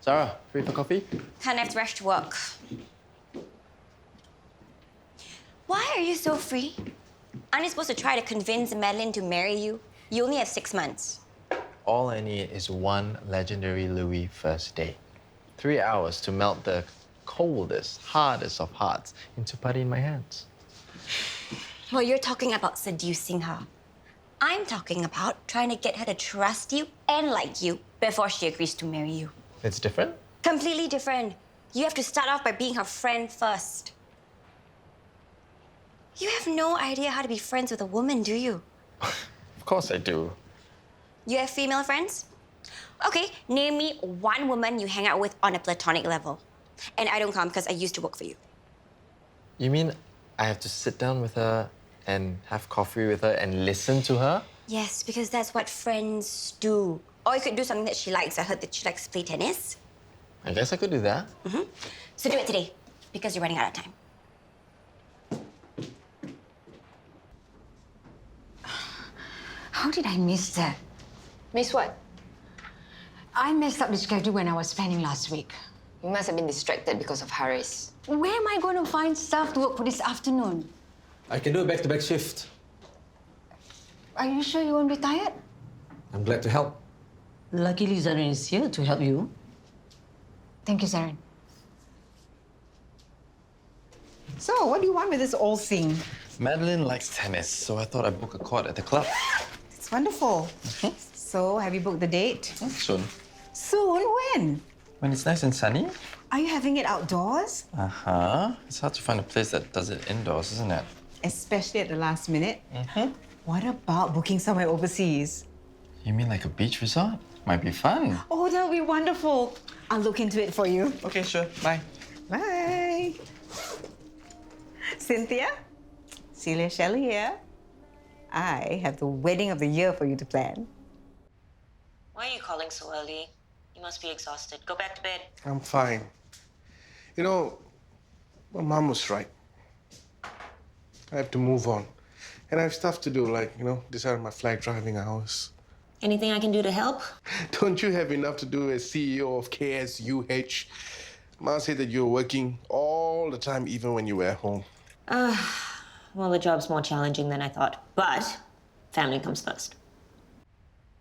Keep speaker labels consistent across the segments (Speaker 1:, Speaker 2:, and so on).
Speaker 1: Sarah, free for coffee?
Speaker 2: Kenneth rushed to work. Why are you so free? Aren't you supposed to try to convince Madeline to marry you? You only have 6 months.
Speaker 1: All I need is one legendary Louis first date. 3 hours to melt the coldest, hardest of hearts into putty in my hands.
Speaker 2: Well, you're talking about seducing her. I'm talking about trying to get her to trust you and like you before she agrees to marry you.
Speaker 1: It's different?
Speaker 2: Completely different. You have to start off by being her friend first. You have no idea how to be friends with a woman, do you?
Speaker 1: Of course I do.
Speaker 2: You have female friends? Okay, name me one woman you hang out with on a platonic level. And I don't count because I used to work for you.
Speaker 1: You mean I have to sit down with her and have coffee with her and listen to her?
Speaker 2: Yes, because that's what friends do. Or you could do something that she likes. I heard that she likes to play tennis.
Speaker 1: I guess I could do that.
Speaker 2: So do it today, because you're running out of time.
Speaker 3: How did I miss that?
Speaker 4: Miss what?
Speaker 3: I messed up the schedule when I was planning last week.
Speaker 4: You must have been distracted because of Haris.
Speaker 3: Where am I going to find stuff to work for this afternoon?
Speaker 5: I can do a back-to-back shift.
Speaker 3: Are you sure you won't be tired?
Speaker 5: I'm glad to help.
Speaker 6: Luckily, Zarin is here to help you.
Speaker 3: Thank you, Zarin.
Speaker 7: So, what do you want with this old thing?
Speaker 1: Madeline likes tennis, so I thought I'd book a court at the club.
Speaker 7: It's wonderful. So, have you booked the date?
Speaker 1: Soon.
Speaker 7: Soon? When?
Speaker 1: When it's nice and sunny?
Speaker 7: Are you having it outdoors?
Speaker 1: Uh-huh. It's hard to find a place that does it indoors, isn't it?
Speaker 7: Especially at the last minute? What about booking somewhere overseas?
Speaker 1: You mean like a beach resort? Might be fun.
Speaker 7: Oh, that'll be wonderful. I'll look into it for you.
Speaker 1: Okay, sure. Bye.
Speaker 7: Bye. Cynthia? Celia Shelley here. I have the wedding of the year for you to plan.
Speaker 8: Why are you calling so early? You must be exhausted. Go back to bed.
Speaker 9: I'm fine. You know, my mom was right. I have to move on. And I have stuff to do, like, decide on my flag driving hours.
Speaker 8: Anything I can do to help?
Speaker 9: Don't you have enough to do as CEO of KSUH? Ma said that you're working all the time, even when you were at home.
Speaker 8: Well, the job's more challenging than I thought. But family comes first.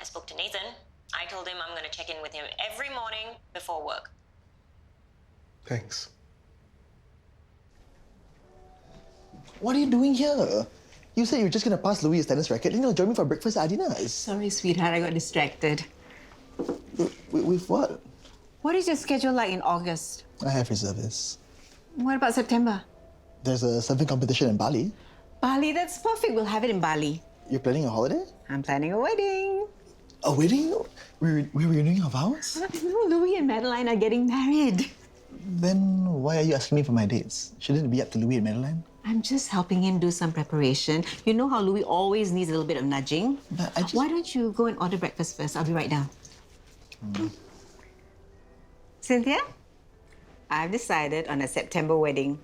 Speaker 8: I spoke to Nathan. I told him I'm going to check in with him every morning before work.
Speaker 9: Thanks.
Speaker 10: What are you doing here? You said you were just going to pass Louis his tennis racket, then you'll join me for breakfast at Adina's.
Speaker 7: Sorry, sweetheart, I got distracted.
Speaker 10: With what?
Speaker 7: What is your schedule like in August?
Speaker 10: I have reservists.
Speaker 7: What about September?
Speaker 10: There's a surfing competition in Bali.
Speaker 7: Bali, that's perfect. We'll have it in Bali.
Speaker 10: You're planning a holiday?
Speaker 7: I'm planning a wedding.
Speaker 10: A wedding? We're renewing our vows?
Speaker 7: Louis and Madeline are getting married.
Speaker 10: Then why are you asking me for my dates? Shouldn't it be up to Louis and Madeline?
Speaker 7: I'm just helping him do some preparation. You know how Louis always needs a little bit of nudging?
Speaker 10: But I just...
Speaker 7: Why don't you go and order breakfast first? I'll be right down. Cynthia? I've decided on a September wedding.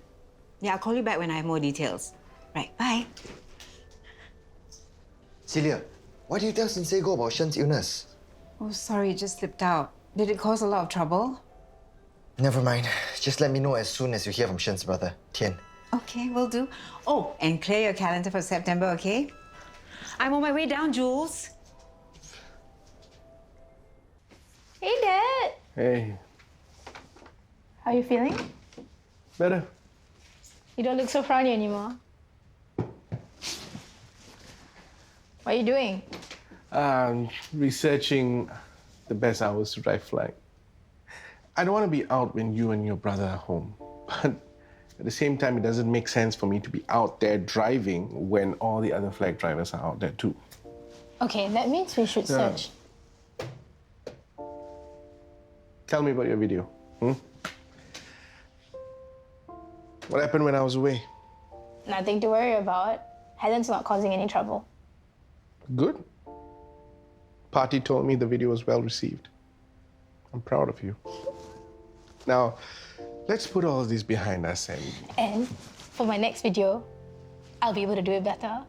Speaker 7: Yeah, I'll call you back when I have more details. Right, bye.
Speaker 11: Celia, why did you tell Sensei Go about Shen's illness?
Speaker 7: Oh, sorry, it just slipped out. Did it cause a lot of trouble?
Speaker 11: Never mind. Just let me know as soon as you hear from Shen's brother, Tian.
Speaker 7: Okay, will do. Oh, and clear your calendar for September, okay? I'm on my way down, Jules.
Speaker 12: Hey, Dad.
Speaker 9: Hey,
Speaker 12: How are you feeling?
Speaker 9: better.
Speaker 12: You don't look so frowny anymore. What are you doing?
Speaker 9: Researching the best hours to drive flag. I don't want to be out when you and your brother are home. But at the same time, it doesn't make sense for me to be out there driving when all the other flag drivers are out there too.
Speaker 12: Okay, that means we should search.
Speaker 9: Tell me about your video. What happened when I was away?
Speaker 12: Nothing to worry about. Helen's not causing any trouble.
Speaker 9: Good. Party told me the video was well received. I'm proud of you. Now, let's put all of this behind us and...
Speaker 12: And for my next video, I'll be able to do it better.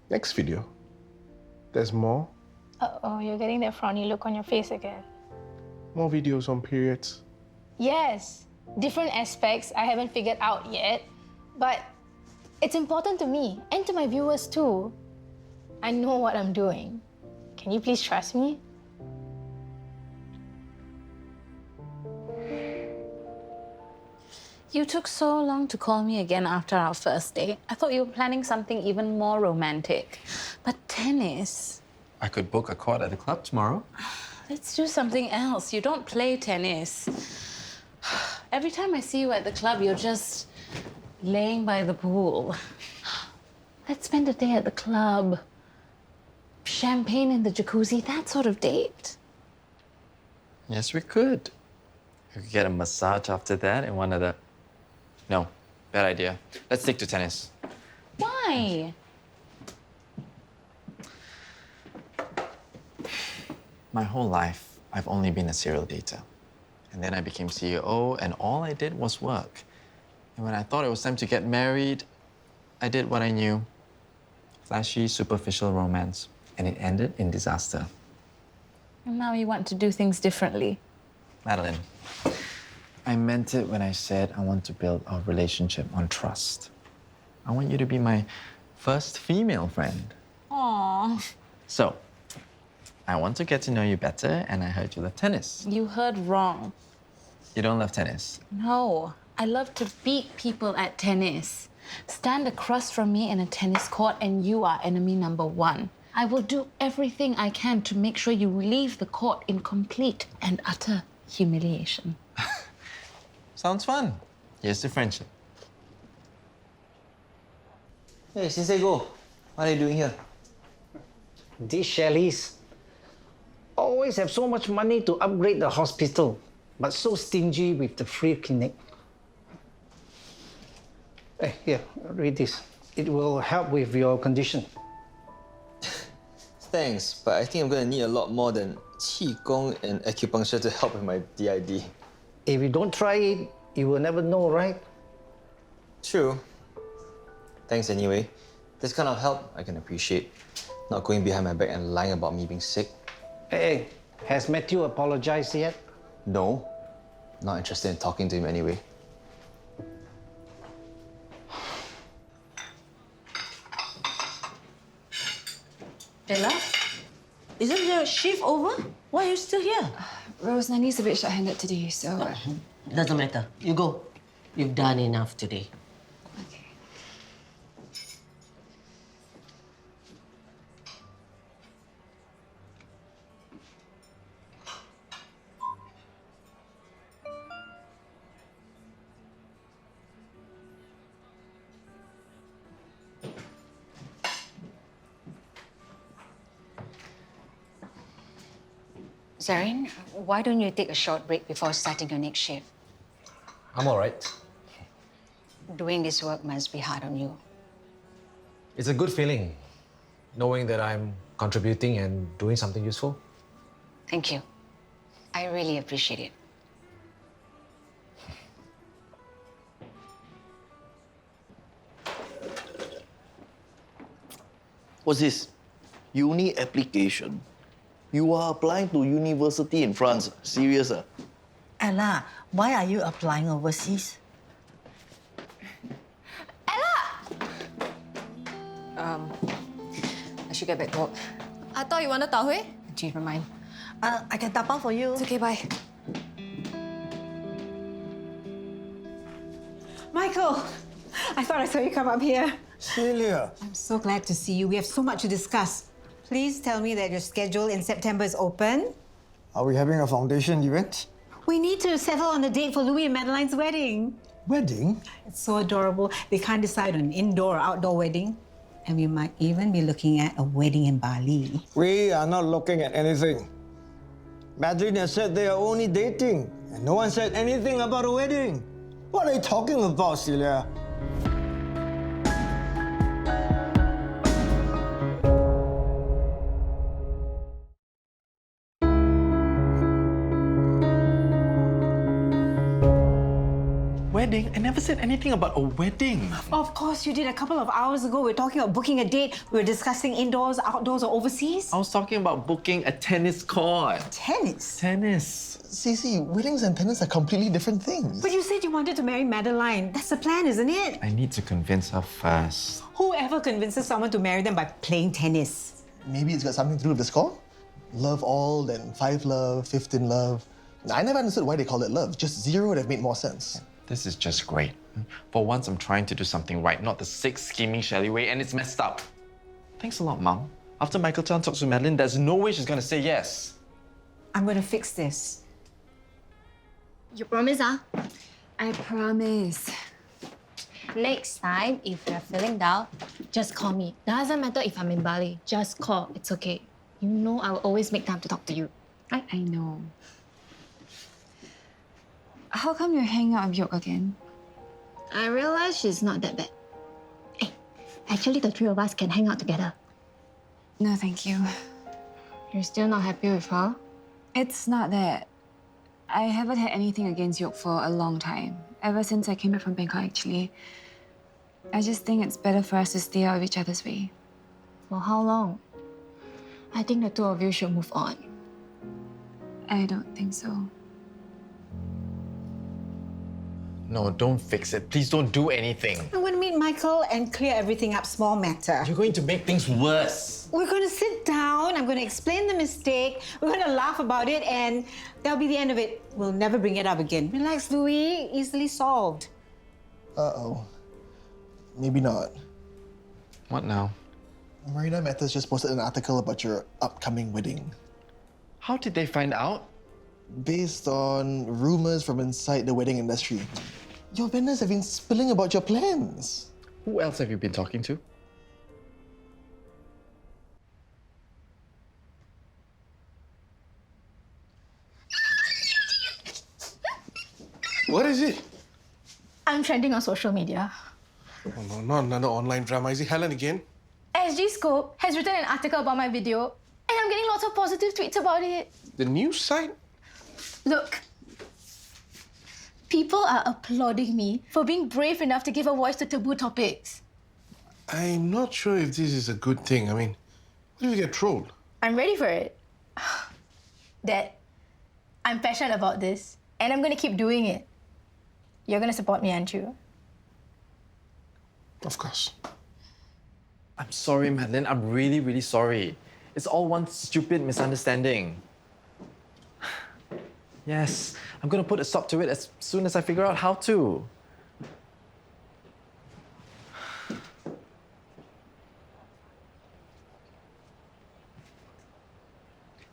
Speaker 9: Next video? There's more?
Speaker 12: Uh-oh, you're getting that frowny look on your face again.
Speaker 9: More videos on periods.
Speaker 12: Yes, different aspects I haven't figured out yet, but it's important to me and to my viewers too. I know what I'm doing. Can you please trust me? You took so long to call me again after our first date. I thought you were planning something even more romantic. But tennis...
Speaker 1: I could book a court at the club tomorrow.
Speaker 12: Let's do something else. You don't play tennis. Every time I see you at the club, you're just laying by the pool. Let's spend a day at the club. Champagne in the jacuzzi, that sort of date.
Speaker 1: Yes, we could. We could get a massage after that in one of the... No, bad idea. Let's stick to tennis.
Speaker 12: Why?
Speaker 1: My whole life, I've only been a serial dater. And then I became CEO, and all I did was work. And when I thought it was time to get married, I did what I knew. Flashy, superficial romance. And it ended in disaster.
Speaker 12: And now you want to do things differently.
Speaker 1: Madeline, I meant it when I said I want to build our relationship on trust. I want you to be my first female friend.
Speaker 12: Aww.
Speaker 1: So, I want to get to know you better, and I heard you love tennis.
Speaker 12: You heard wrong.
Speaker 1: You don't love tennis?
Speaker 12: No, I love to beat people at tennis. Stand across from me in a tennis court and you are enemy number one. I will do everything I can to make sure you leave the court in complete and utter humiliation.
Speaker 1: Sounds fun. Here's to friendship.
Speaker 13: Hey, Sensei Go, what are you doing here?
Speaker 14: These Shelleys always have so much money to upgrade the hospital, but so stingy with the free clinic. Hey, here, read this. It will help with your condition.
Speaker 13: Thanks, but I think I'm gonna need a lot more than qigong and acupuncture to help with my DID.
Speaker 14: If you don't try it, you will never know, right?
Speaker 13: True. Thanks anyway. This kind of help I can appreciate. Not going behind my back and lying about me being sick.
Speaker 14: Hey, has Matthew apologized yet?
Speaker 13: No. Not interested in talking to him anyway.
Speaker 6: Ella? Isn't your shift over? Why are you still here?
Speaker 15: Rose, Nani's a bit short-handed today, so...
Speaker 6: Doesn't matter. You go. You've done enough today.
Speaker 15: Okay.
Speaker 3: Zarin, why don't you take a short break before starting your next shift?
Speaker 5: I'm all right.
Speaker 3: Doing this work must be hard on you.
Speaker 5: It's a good feeling, knowing that I'm contributing and doing something useful.
Speaker 3: Thank you. I really appreciate it.
Speaker 10: What's this? Uni application. You are applying to university in France. Serious?
Speaker 6: Ella, why are you applying overseas?
Speaker 15: I should get back to work.
Speaker 2: I thought you wanted tau hui.
Speaker 15: I changed my mind.
Speaker 6: I can tap out for you.
Speaker 15: It's okay, bye.
Speaker 7: Michael, I thought I saw you come up here.
Speaker 16: Celia.
Speaker 7: I'm so glad to see you. We have so much to discuss. Please tell me that your schedule in September is open.
Speaker 16: Are we having a foundation event?
Speaker 7: We need to settle on a date for Louis and Madeline's wedding.
Speaker 16: Wedding?
Speaker 7: It's so adorable. They can't decide on an indoor or outdoor wedding. And we might even be looking at a wedding in Bali.
Speaker 16: We are not looking at anything. Madeline has said they are only dating, and no one said anything about a wedding. What are you talking about, Celia?
Speaker 1: wedding? I never said anything about a wedding.
Speaker 7: Of course you did. A couple of hours ago, we were talking about booking a date. We were discussing indoors, outdoors, or overseas.
Speaker 1: I was talking about booking a tennis court.
Speaker 7: Tennis?
Speaker 1: Tennis.
Speaker 10: Cece, weddings and tennis are completely different things.
Speaker 7: But you said you wanted to marry Madeline. That's the plan, isn't it?
Speaker 1: I need to convince her first.
Speaker 7: Whoever convinces someone to marry them by playing tennis?
Speaker 10: Maybe it's got something to do with the score? Love all, then 5 love, 15 love. I never understood why they call it love. Just 0 would have made more sense.
Speaker 1: This is just great. For once, I'm trying to do something right, not the sick, scheming Shelley way, and it's messed up. Thanks a lot, Mom. After Michael Chan talks to Madeline, there's no way she's gonna say yes.
Speaker 7: I'm gonna fix this.
Speaker 2: You promise, huh?
Speaker 15: I promise.
Speaker 2: Next time, if you're feeling down, just call me. Doesn't matter if I'm in Bali. Just call. It's okay. You know I will always make time to talk to you. Right?
Speaker 15: I know. How come you're hanging out with Yoke again?
Speaker 2: I realize she's not that bad. Hey, actually, the 3 of us can hang out together.
Speaker 15: No, thank you.
Speaker 2: You're still not happy with her?
Speaker 15: It's not that. I haven't had anything against Yoke for a long time. Ever since I came back from Bangkok, actually. I just think it's better for us to stay out of each other's way.
Speaker 2: For how long? I think the 2 of you should move on.
Speaker 15: I don't think so.
Speaker 1: No, don't fix it. Please don't do anything.
Speaker 7: I want to meet Michael and clear everything up, small matter.
Speaker 1: You're going to make things worse.
Speaker 7: We're going to sit down, I'm going to explain the mistake, we're going to laugh about it, and that'll be the end of it. We'll never bring it up again. Relax, Louis. Easily solved.
Speaker 10: Uh-oh. Maybe not.
Speaker 1: What now?
Speaker 10: Marina Matters just posted an article about your upcoming wedding.
Speaker 1: How did they find out?
Speaker 10: Based on rumors from inside the wedding industry. Your vendors have been spilling about your plans.
Speaker 1: Who else have you been talking to?
Speaker 9: What is it?
Speaker 17: I'm trending on social media.
Speaker 9: Oh no, not another online drama. Is it Helen again?
Speaker 17: SG Scope has written an article about my video, and I'm getting lots of positive tweets about it.
Speaker 9: The news site?
Speaker 17: Look, people are applauding me for being brave enough to give a voice to taboo topics.
Speaker 9: I'm not sure if this is a good thing. I mean, what if you get trolled?
Speaker 17: I'm ready for it. Dad, I'm passionate about this, and I'm going to keep doing it. You're going to support me, aren't you?
Speaker 9: Of course.
Speaker 1: I'm sorry, Madeline. I'm really, really sorry. It's all one stupid misunderstanding. Yes, I'm gonna put a stop to it as soon as I figure out how to.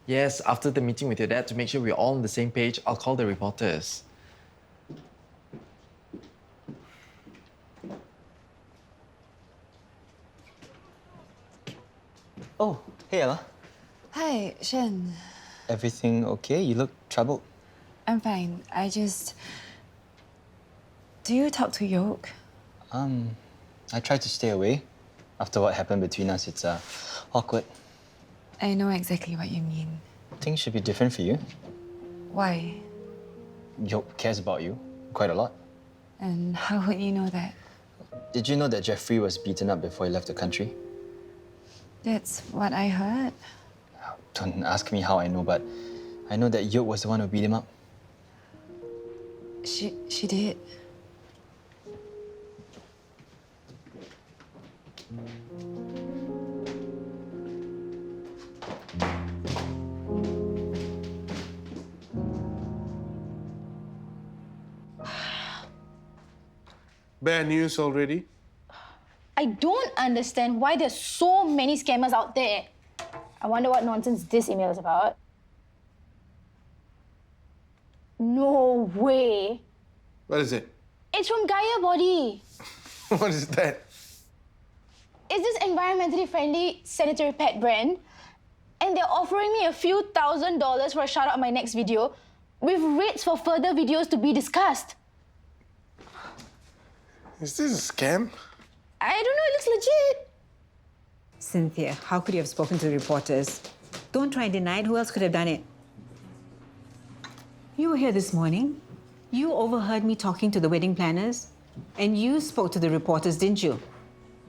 Speaker 1: Yes, after the meeting with your dad, to make sure we're all on the same page, I'll call the reporters.
Speaker 13: Oh, hey Ella.
Speaker 15: Hi, Shen.
Speaker 13: Everything okay? You look troubled.
Speaker 15: I'm fine. Do you talk to Yoke?
Speaker 13: I tried to stay away. After what happened between us, it's awkward.
Speaker 15: I know exactly what you mean.
Speaker 13: Things should be different for you.
Speaker 15: Why?
Speaker 13: Yoke cares about you quite a lot.
Speaker 15: And how would you know that?
Speaker 13: Did you know that Jeffrey was beaten up before he left the country?
Speaker 15: That's what I heard.
Speaker 13: Don't ask me how I know, but I know that Yoke was the one who beat him up.
Speaker 15: She did.
Speaker 9: Bad news already?
Speaker 17: I don't understand why there's so many scammers out there. I wonder what nonsense this email is about. No way.
Speaker 9: What is it?
Speaker 17: It's from Gaia Body.
Speaker 9: What is that?
Speaker 17: It's this environmentally friendly sanitary pad brand, and they're offering me a few $1,000s for a shout out on my next video, with rates for further videos to be discussed.
Speaker 9: Is this a scam?
Speaker 17: I don't know, it looks legit.
Speaker 7: Cynthia, how could you have spoken to the reporters? Don't try and deny it. Who else could have done it? You were here this morning. You overheard me talking to the wedding planners, and you spoke to the reporters, didn't you?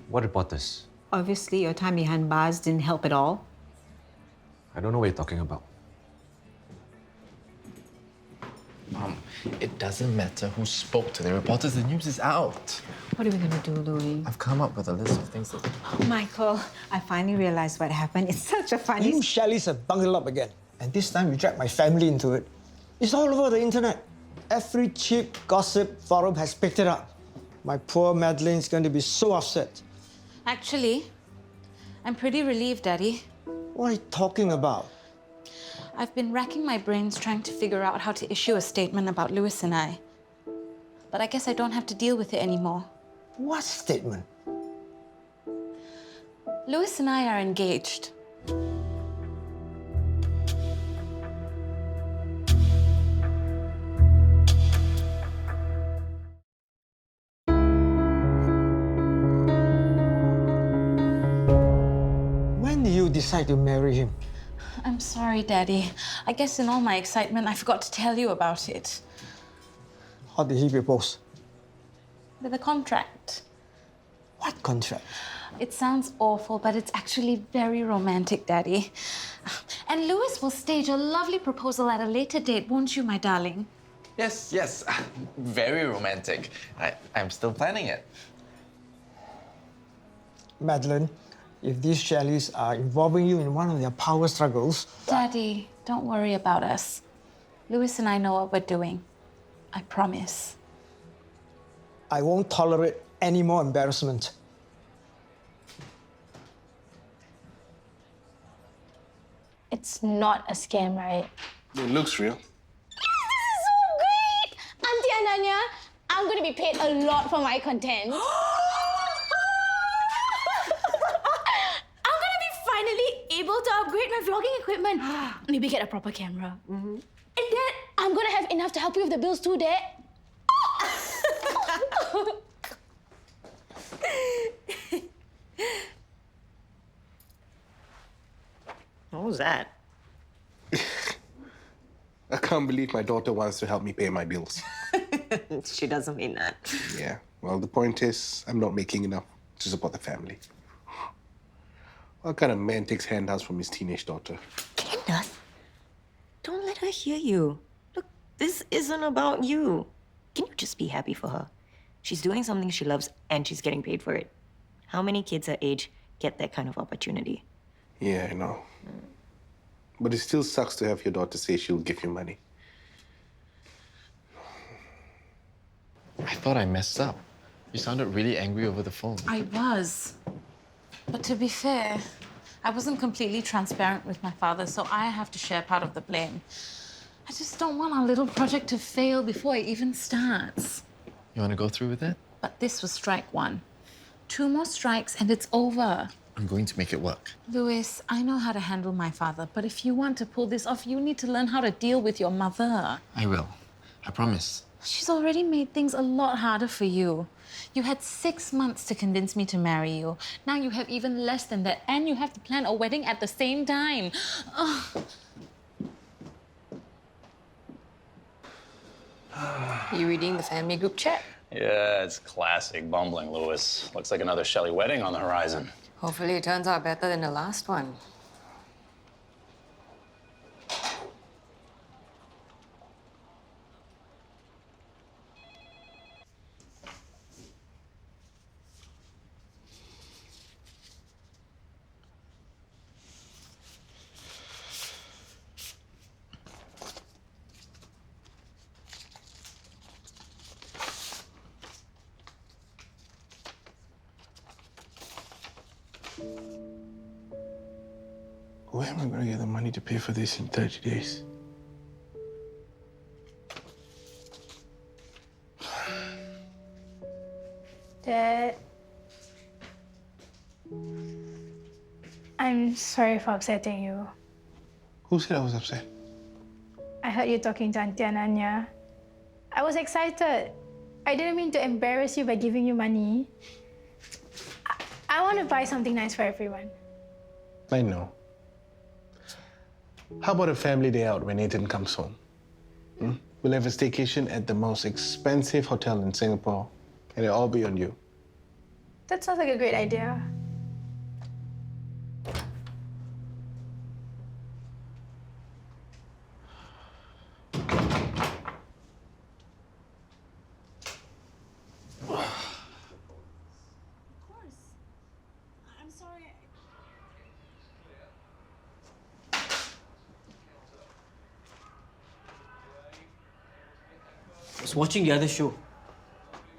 Speaker 5: What reporters?
Speaker 7: Obviously, your time behind bars didn't help at all.
Speaker 5: I don't know what you're talking about.
Speaker 1: Mom, it doesn't matter who spoke to the reporters. The news is out.
Speaker 7: What are we gonna do, Louis?
Speaker 1: I've come up with a list of things that...
Speaker 7: Oh, Michael, I finally realized what happened. It's such a funny...
Speaker 16: You Shelly's have bungled up again. And this time you dragged my family into it. It's all over the internet. Every cheap gossip forum has picked it up. My poor Madeline's going to be so upset.
Speaker 12: Actually, I'm pretty relieved, Daddy.
Speaker 16: What are you talking about?
Speaker 12: I've been racking my brains trying to figure out how to issue a statement about Lewis and I. But I guess I don't have to deal with it anymore.
Speaker 16: What statement?
Speaker 12: Lewis and I are engaged.
Speaker 16: When did you decide to marry him?
Speaker 12: I'm sorry, Daddy. I guess in all my excitement, I forgot to tell you about it.
Speaker 16: How did he propose?
Speaker 12: With a contract.
Speaker 16: What contract?
Speaker 12: It sounds awful, but it's actually very romantic, Daddy. And Lewis will stage a lovely proposal at a later date, won't you, my darling?
Speaker 1: Yes, yes. Very romantic. I'm still planning it.
Speaker 16: Madeline, if these Shelleys are involving you in one of their power struggles...
Speaker 12: Daddy, don't worry about us. Lewis and I know what we're doing. I promise.
Speaker 16: I won't tolerate any more embarrassment.
Speaker 17: It's not a scam, right?
Speaker 9: It looks real.
Speaker 17: This is so great! Auntie Ananya, I'm going to be paid a lot for my content. I'm going to be finally able to upgrade my vlogging equipment. Maybe get a proper camera. And then I'm going to have enough to help you with the bills too, Dad.
Speaker 8: What was that?
Speaker 9: I can't believe my daughter wants to help me pay my bills.
Speaker 8: She doesn't mean that.
Speaker 9: Yeah, well, the point is, I'm not making enough to support the family. What kind of man takes handouts from his teenage daughter?
Speaker 8: Kenneth, don't let her hear you. Look, this isn't about you. Can you just be happy for her? She's doing something she loves and she's getting paid for it. How many kids her age get that kind of opportunity?
Speaker 9: Yeah, I know. But it still sucks to have your daughter say she'll give you money.
Speaker 1: I thought I messed up. You sounded really angry over the phone.
Speaker 12: I was. But to be fair, I wasn't completely transparent with my father, so I have to share part of the blame. I just don't want our little project to fail before it even starts.
Speaker 1: You want to go through with it?
Speaker 12: But this was strike one. 2 more strikes and it's over.
Speaker 1: I'm going to make it work.
Speaker 12: Louis, I know how to handle my father, but if you want to pull this off, you need to learn how to deal with your mother.
Speaker 1: I will. I promise.
Speaker 12: She's already made things a lot harder for you. You had 6 months to convince me to marry you. Now you have even less than that, and you have to plan a wedding at the same time. Ugh.
Speaker 4: You reading the family group chat?
Speaker 18: Yeah, it's classic bumbling, Lewis. Looks like another Shelley wedding on the horizon.
Speaker 4: Hopefully it turns out better than the last one.
Speaker 9: Where am I going to get the money to pay for this in 30 days?
Speaker 17: Dad, I'm sorry for upsetting you.
Speaker 9: Who said I was upset?
Speaker 17: I heard you talking to Auntie Ananya. I was excited. I didn't mean to embarrass you by giving you money. I want to buy something nice for everyone.
Speaker 9: I know. How about a family day out when Nathan comes home? We'll have a staycation at the most expensive hotel in Singapore, and it'll all be on you.
Speaker 17: That sounds like a great idea.
Speaker 19: I was watching the other show.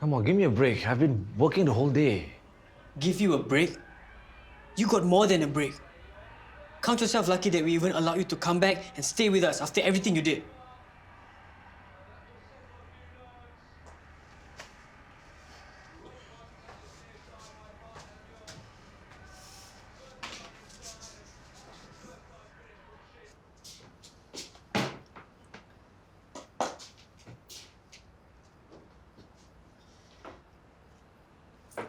Speaker 5: Come on, give me a break. I've been working the whole day.
Speaker 19: Give you a break? You got more than a break. Count yourself lucky that we even allowed you to come back and stay with us after everything you did.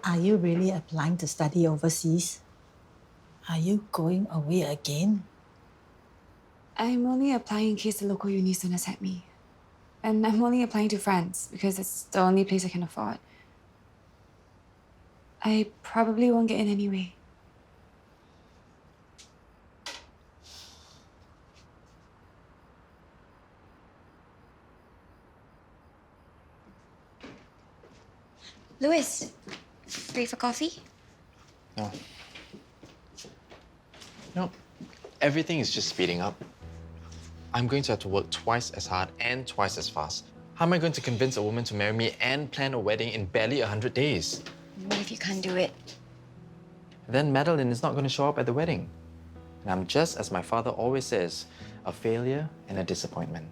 Speaker 6: Are you really applying to study overseas? Are you going away again?
Speaker 15: I'm only applying in case the local unis don't accept me. And I'm only applying to France because it's the only place I can afford. I probably won't get in anyway.
Speaker 2: Louis, ready for coffee?
Speaker 1: No. No, everything is just speeding up. I'm going to have to work twice as hard and twice as fast. How am I going to convince a woman to marry me and plan a wedding in barely 100 days?
Speaker 2: What if you can't do it?
Speaker 1: Then Madeline is not going to show up at the wedding. And I'm just, as my father always says, a failure and a disappointment.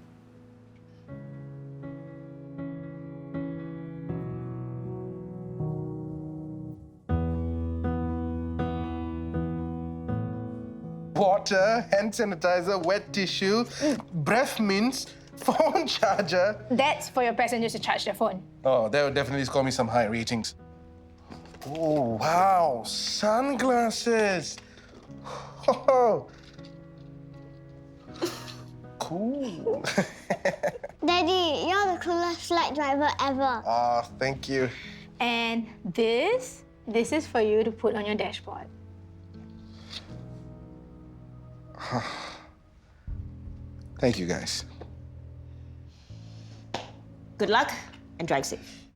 Speaker 9: Water, hand sanitizer, wet tissue, breath mints, phone charger.
Speaker 17: That's for your passengers to charge their phone.
Speaker 9: Oh, that would definitely score me some high ratings. Oh, wow, sunglasses. Oh, cool.
Speaker 20: Daddy, you're the coolest flight driver ever.
Speaker 9: Ah, thank you.
Speaker 17: And this is for you to put on your dashboard.
Speaker 9: Thank you, guys.
Speaker 6: Good luck and drive safe.